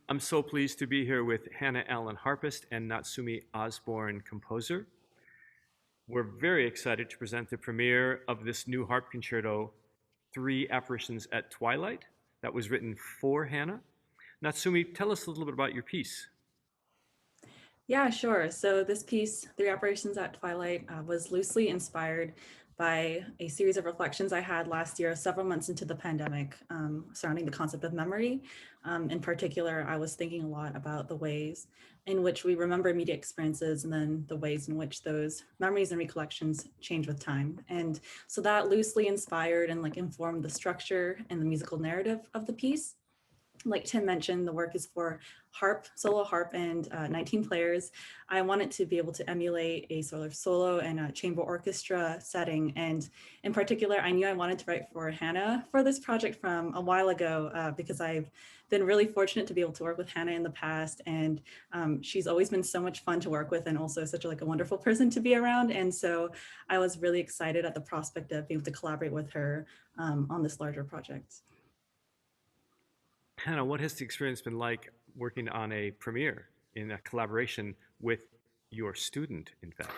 I'm so pleased to be here with Hannah Allen, harpist, and Natsumi Osborne, composer. We're very excited to present the premiere of this new harp concerto, Three Apparitions at Twilight, that was written for Hannah. Natsumi, tell us a little bit about your piece. Yeah, sure. So this piece, Three Operations at Twilight, was loosely inspired by a series of reflections I had last year, several months into the pandemic, surrounding the concept of memory. In particular, I was thinking a lot about the ways in which we remember immediate experiences and then the ways in which those memories and recollections change with time. And so that loosely inspired and informed the structure and the musical narrative of the piece. Like Tim mentioned, the work is for harp, solo harp, and 19 players. I wanted to be able to emulate a sort of solo and a chamber orchestra setting. And in particular, I knew I wanted to write for Hannah for this project from a while ago because I've been really fortunate to be able to work with Hannah in the past. And she's always been so much fun to work with and also such a wonderful person to be around. And so I was really excited at the prospect of being able to collaborate with her on this larger project. Hannah, what has the experience been like working on a premiere in a collaboration with your student, in fact?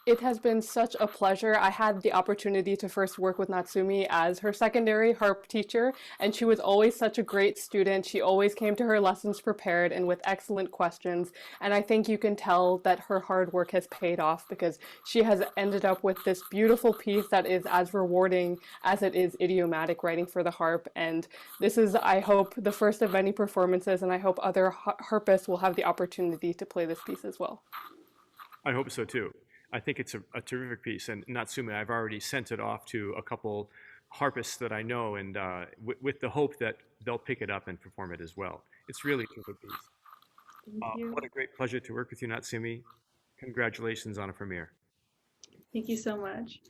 It has been such a pleasure. I had the opportunity to first work with Natsumi as her secondary harp teacher, and she was always such a great student. She always came to her lessons prepared and with excellent questions. And I think you can tell that her hard work has paid off because she has ended up with this beautiful piece that is as rewarding as it is idiomatic writing for the harp. And this is, I hope, the first of many performances, and I hope other harpists will have the opportunity to play this piece as well. I hope so too. I think it's a terrific piece, and Natsume, I've already sent it off to a couple harpists that I know, and with the hope that they'll pick it up and perform it as well. It's really a terrific piece. Thank you. What a great pleasure to work with you, Natsumi. Congratulations on a premiere. Thank you so much.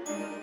you.